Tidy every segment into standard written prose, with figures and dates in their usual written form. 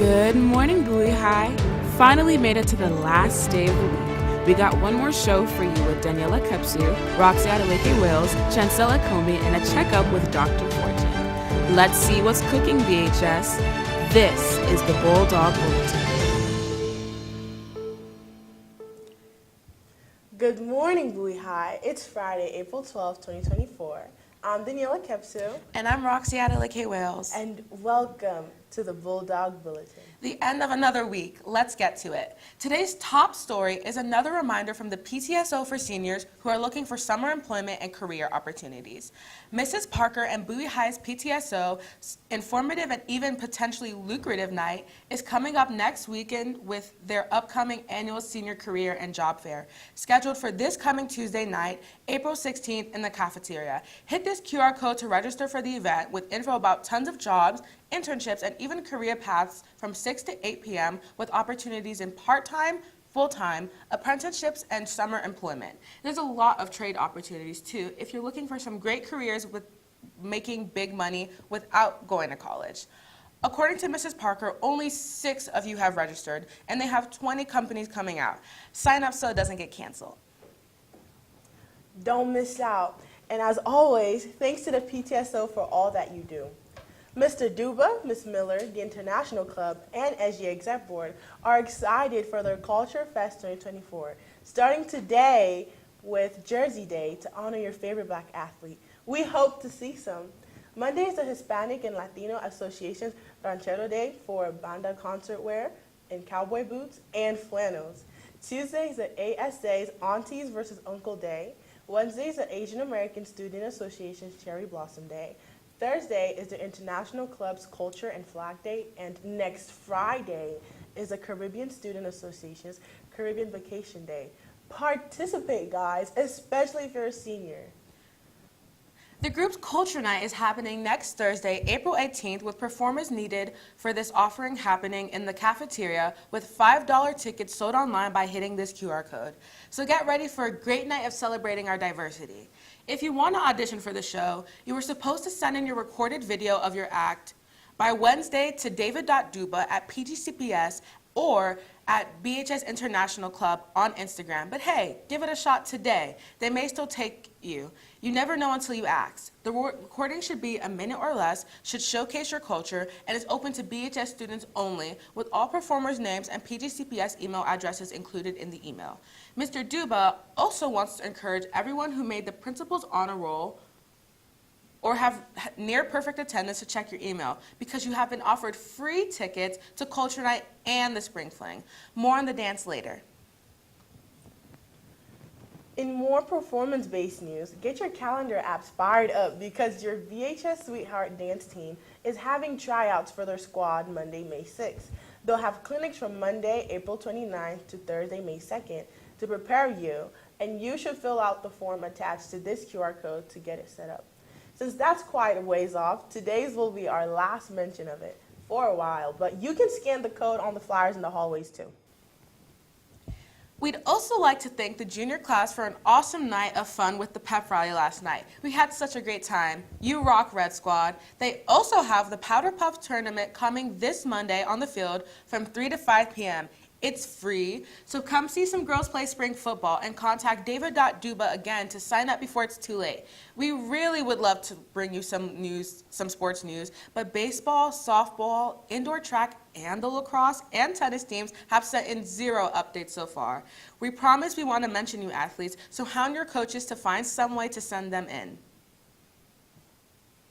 Good morning, Bowie High. Finally made it to the last day of the week. We got one more show for you with Daniella, Roxy, Adeleke-Wales, Chancelle, Ekomin, and a checkup with Dr. Fortune. Let's see what's cooking, BHS. This is the Bulldog Bulletin. Good morning, Bowie High. It's Friday, April 12, 2024. I'm Daniella. And I'm Roxy, Adeleke-Wales. And welcome to the Bulldog Bulletin. The end of another week. Let's get to it. Today's top story is another reminder from the PTSO for seniors who are looking for summer employment and career opportunities. Mrs. Parker and Bowie High's PTSO informative and even potentially lucrative night is coming up next weekend with their upcoming annual senior career and job fair, scheduled for this coming Tuesday night, April 16th in the cafeteria. Hit this QR code to register for the event with info about tons of jobs, internships, and even career paths from 6 to 8 p.m. with opportunities in part-time, full-time, apprenticeships, and summer employment. There's a lot of trade opportunities too if you're looking for some great careers with making big money without going to college. According to Mrs. Parker, only 6 of you have registered, and they have 20 companies coming out. Sign up so it doesn't get canceled. Don't miss out. And as always, thanks to the PTSO for all that you do. Mr. Duba, Ms. Miller, the International Club, and SG Exec Board are excited for their Culture Fest 2024, starting today with Jersey Day to honor your favorite black athlete. We hope to see some. Monday is the Hispanic and Latino Association's Ranchero Day for banda concert wear and cowboy boots and flannels. Tuesday is the ASA's Aunties versus Uncle Day. Wednesday is the Asian American Student Association's Cherry Blossom Day. Thursday is the International Club's Culture and Flag Day, and next Friday is the Caribbean Student Association's Caribbean Vacation Day. Participate, guys, especially if you're a senior. The group's Culture Night is happening next Thursday, April 18th, with performers needed for this offering happening in the cafeteria with $5 tickets sold online by hitting this QR code. So get ready for a great night of celebrating our diversity. If you want to audition for the show, you are supposed to send in your recorded video of your act by Wednesday to david.duba@pgcps or at BHS International Club on Instagram. But hey, give it a shot today. They may still take you. You never know until you ask. The recording should be a minute or less, should showcase your culture, and is open to BHS students only, with all performers' names and PGCPS email addresses included in the email. Mr. Duba also wants to encourage everyone who made the principal's honor roll or have near perfect attendance to check your email, because you have been offered free tickets to Culture Night and the Spring Fling. More on the dance later. In more performance-based news, get your calendar apps fired up because your VHS Sweetheart dance team is having tryouts for their squad Monday, May 6th. They'll have clinics from Monday, April 29th to Thursday, May 2nd to prepare you, and you should fill out the form attached to this QR code to get it set up. Since that's quite a ways off, today's will be our last mention of it for a while, but you can scan the code on the flyers in the hallways too. We'd also like to thank the junior class for an awesome night of fun with the pep rally last night. We had such a great time. You rock, Red Squad. They also have the Powder Puff tournament coming this Monday on the field from 3 to 5 p.m. It's free, so come see some girls play spring football and contact david.duba again to sign up before it's too late. We really would love to bring you some sports news, but baseball, softball, indoor track, and the lacrosse and tennis teams have sent in 0 updates so far. We promise we want to mention you athletes, so hound your coaches to find some way to send them in.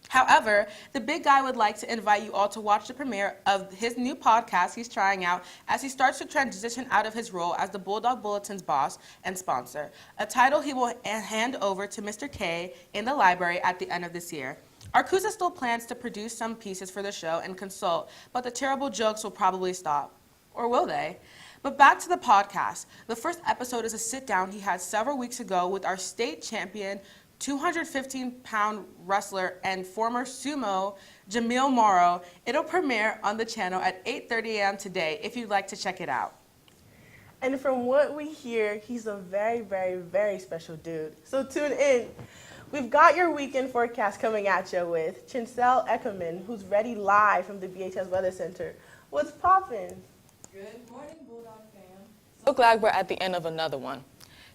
However, the big guy would like to invite you all to watch the premiere of his new podcast he's trying out as he starts to transition out of his role as the Bulldog Bulletin's boss and sponsor, a title he will hand over to Mr. K in the library at the end of this year. Arcusa still plans to produce some pieces for the show and consult, but the terrible jokes will probably stop. Or will they? But back to the podcast. The first episode is a sit-down he had several weeks ago with our state champion, 215-pound wrestler and former sumo Jamil Morrow. It'll premiere on the channel at 8:30 a.m. today if you'd like to check it out. And from what we hear, he's a very, very, very special dude. So tune in. We've got your weekend forecast coming at you with Chancelle Ekomin, who's ready live from the BHS Weather Center. What's poppin'? Good morning, Bulldog fam. So glad we're at the end of another one.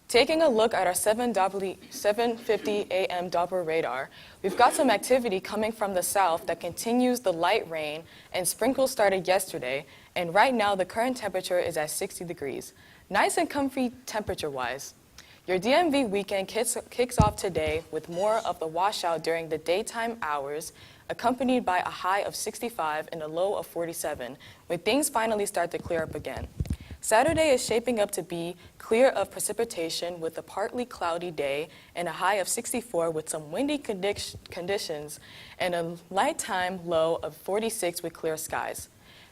Taking a look at our 7:50 a.m. Doppler radar, we've got some activity coming from the south that continues the light rain, and sprinkles started yesterday, and right now the current temperature is at 60 degrees. Nice and comfy temperature-wise. Your DMV weekend kicks off today with more of the washout during the daytime hours, accompanied by a high of 65 and a low of 47, when things finally start to clear up again. Saturday is shaping up to be clear of precipitation with a partly cloudy day and a high of 64 with some windy conditions and a nighttime low of 46 with clear skies.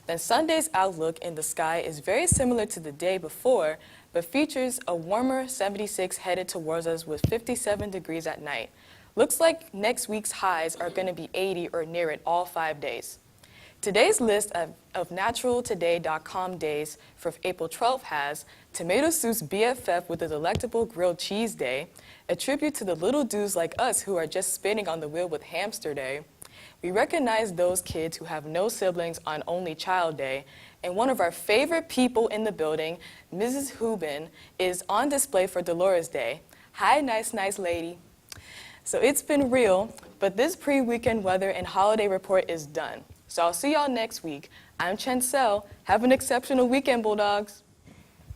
Then Sunday's outlook in the sky is very similar to the day before, but features a warmer 76 headed towards us with 57 degrees at night. Looks like next week's highs are going to be 80 or near it all 5 days. Today's list of naturaltoday.com days for April 12th has Tomato Soup's BFF with a delectable grilled cheese day, a tribute to the little dudes like us who are just spinning on the wheel with Hamster Day. We recognize those kids who have no siblings on Only Child Day, and one of our favorite people in the building, Mrs. Hubin, is on display for Dolores Day. Hi, nice lady. So it's been real, but this pre-weekend weather and holiday report is done. So I'll see y'all next week. I'm Chancelle. Have an exceptional weekend, Bulldogs.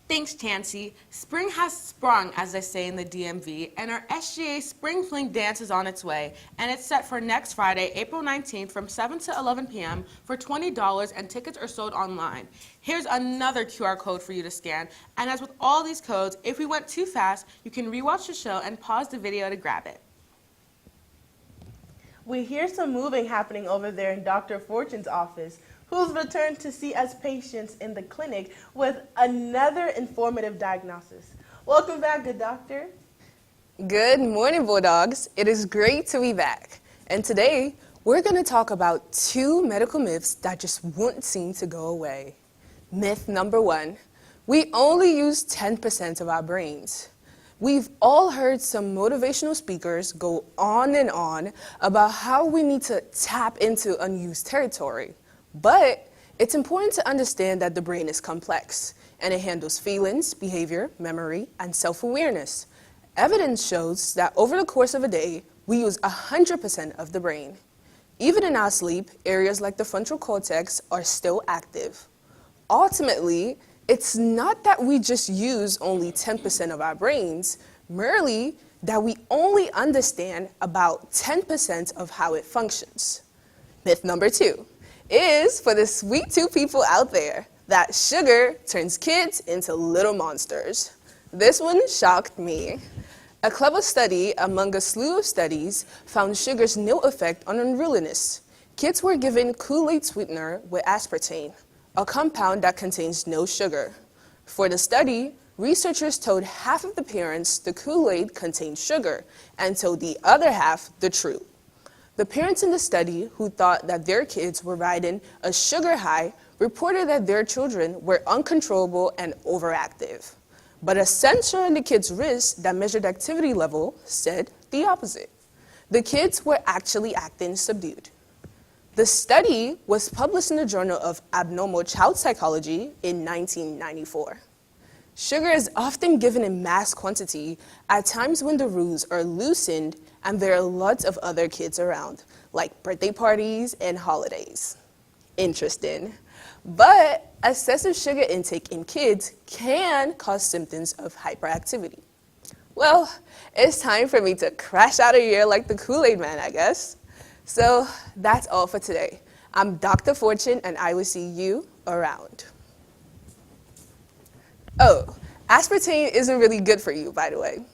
Thanks, Chancey. Spring has sprung, as they say in the DMV, and our SGA Spring Fling dance is on its way, and it's set for next Friday, April 19th from 7 to 11 p.m. for $20, and tickets are sold online. Here's another QR code for you to scan, and as with all these codes, if we went too fast, you can rewatch the show and pause the video to grab it. We hear some moving happening over there in Dr. Fortune's office, who's returned to see us patients in the clinic with another informative diagnosis. Welcome back, good doctor. Good morning, Bulldogs. It is great to be back. And today, we're going to talk about 2 medical myths that just won't seem to go away. Myth number 1, we only use 10% of our brains. We've all heard some motivational speakers go on and on about how we need to tap into unused territory. But it's important to understand that the brain is complex, and it handles feelings, behavior, memory, and self-awareness. Evidence shows that over the course of a day, we use 100% of the brain. Even in our sleep, areas like the frontal cortex are still active. Ultimately, it's not that we just use only 10% of our brains, merely that we only understand about 10% of how it functions. Myth number 2 is for the sweet 2 people out there that sugar turns kids into little monsters. This one shocked me. A clever study among a slew of studies found sugar's no effect on unruliness. Kids were given Kool-Aid sweetener with aspartame, a compound that contains no sugar. For the study, researchers told half of the parents the Kool-Aid contained sugar and told the other half the truth. The parents in the study who thought that their kids were riding a sugar high reported that their children were uncontrollable and overactive. But a sensor on the kids' wrist that measured activity level said the opposite. The kids were actually acting subdued. The study was published in the Journal of Abnormal Child Psychology in 1994. Sugar is often given in mass quantity at times when the rules are loosened and there are lots of other kids around, like birthday parties and holidays. Interesting. But excessive sugar intake in kids can cause symptoms of hyperactivity. Well, it's time for me to crash out of here like the Kool-Aid man, I guess. So that's all for today. I'm Dr. Fortune, and I will see you around. Oh, aspartame isn't really good for you, by the way.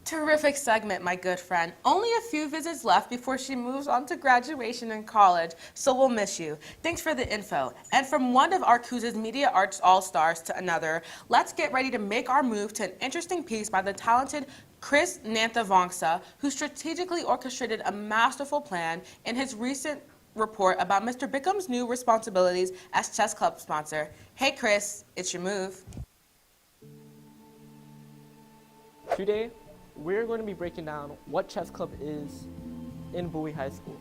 Terrific segment, my good friend. Only a few visits left before she moves on to graduation and college, so we'll miss you. Thanks for the info. And from one of Arcusa's media arts all-stars to another, let's get ready to make our move to an interesting piece by the talented Chris Nantha-Vongsa, who strategically orchestrated a masterful plan in his recent report about Mr. Bickham's new responsibilities as chess club sponsor. Hey Chris, it's your move. Today, we're going to be breaking down what chess club is in Bowie High School.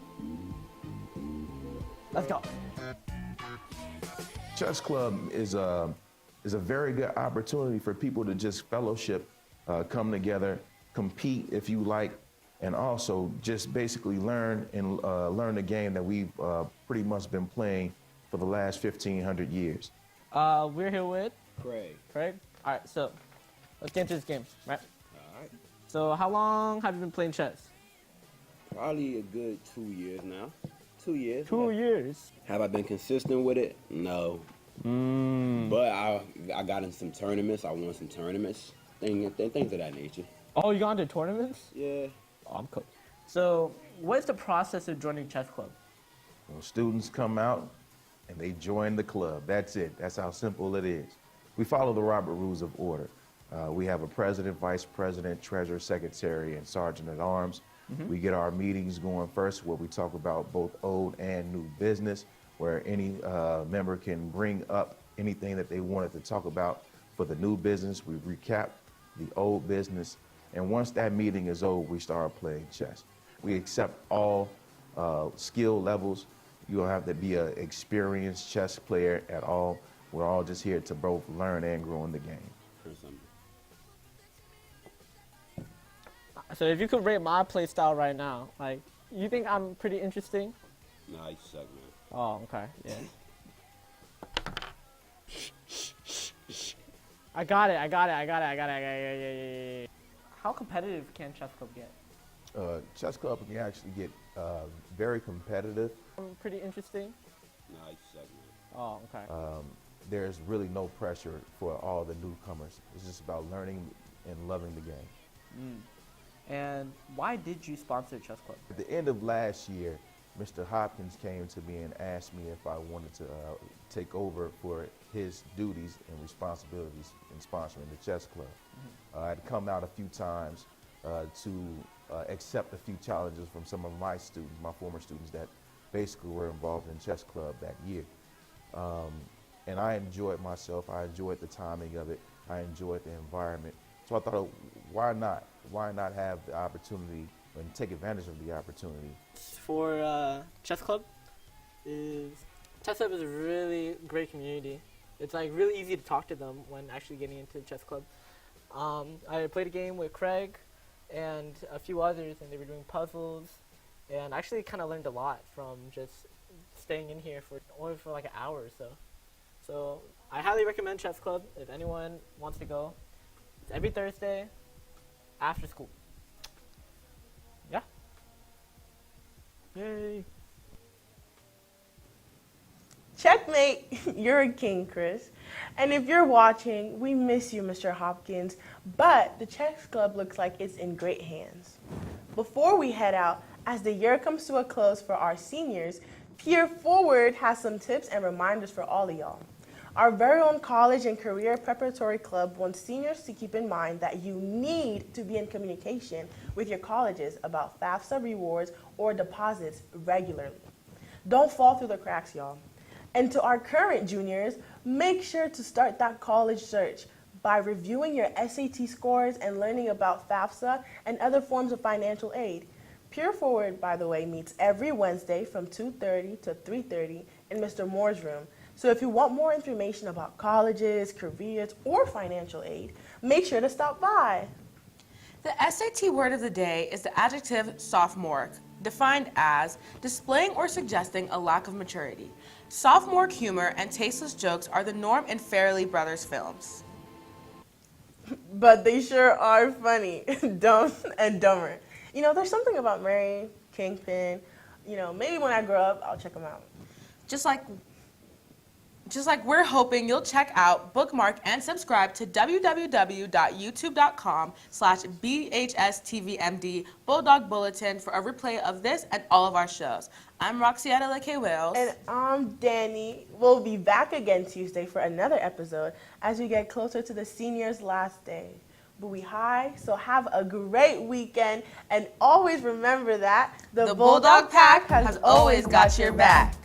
Let's go. Chess Club is a very good opportunity for people to just fellowship, come together, compete if you like, and also just basically learn the game that we've pretty much been playing for the last 1,500 years. We're here with Craig. Craig. All right, so let's get into this game, right? All right. So how long have you been playing chess? Probably a good 2 years now. 2 years. 2 years. Have I been consistent with it? No. But I got in some tournaments. I won some tournaments. Things of that nature. Oh, you got into tournaments? Yeah. Oh, I'm cool. So what's the process of joining chess club? Well, students come out and they join the club. That's it. That's how simple it is. We follow the Robert Rules of Order. We have a president, vice president, treasurer, secretary, and sergeant at arms. We get our meetings going first where we talk about both old and new business, where any member can bring up anything that they wanted to talk about. For the new business, we recap the old business. And once that meeting is over, we start playing chess. We accept all skill levels. You don't have to be an experienced chess player at all. We're all just here to both learn and grow in the game. So if you could rate my play style right now, like, you think I'm pretty interesting? Nah, you suck, man. Oh, okay, yeah. I got it. How competitive can chess club get? Chess club can actually get very competitive. Pretty interesting? Nah, you suck, man. Oh, okay. There's really no pressure for all the newcomers. It's just about learning and loving the game. And why did you sponsor chess club? At the end of last year, Mr. Hopkins came to me and asked me if I wanted to take over for his duties and responsibilities in sponsoring the chess club. I'd come out a few times to accept a few challenges from some of my students, my former students that basically were involved in chess club that year. And I enjoyed myself. I enjoyed the timing of it. I enjoyed the environment. So I thought, why not? Why not have the opportunity and take advantage of the opportunity? For chess club is a really great community. It's like really easy to talk to them when actually getting into chess club. I played a game with Craig and a few others, and they were doing puzzles, and I actually kind of learned a lot from just staying in here for only for like an hour or so. So I highly recommend chess club if anyone wants to go. It's every Thursday after school. Yeah. Yay. Checkmate, you're a king, Chris. And if you're watching, we miss you, Mr. Hopkins, but the chess club looks like it's in great hands. Before we head out, as the year comes to a close for our seniors, Peer Forward has some tips and reminders for all of y'all. Our very own college and career preparatory club wants seniors to keep in mind that you need to be in communication with your colleges about FAFSA rewards or deposits regularly. Don't fall through the cracks, y'all. And to our current juniors, make sure to start that college search by reviewing your SAT scores and learning about FAFSA and other forms of financial aid. Peer Forward, by the way, meets every Wednesday from 2:30 to 3:30 in Mr. Moore's room. So if you want more information about colleges, careers, or financial aid, make sure to stop by. The SAT word of the day is the adjective sophomoric, defined as displaying or suggesting a lack of maturity. Sophomoric humor and tasteless jokes are the norm in Farrelly Brothers films. But they sure are funny, dumb and dumber. You know, there's something about Mary, Kingpin. You know, maybe when I grow up, I'll check them out. Just like we're hoping you'll check out, bookmark, and subscribe to www.youtube.com/BHSTVMD Bulldog Bulletin for a replay of this and all of our shows. I'm Roxy Adeleke-Wales. And I'm Danny. We'll be back again Tuesday for another episode as we get closer to the seniors' last day. Buoy high, so have a great weekend, and always remember that the Bulldog Pack has always got your back.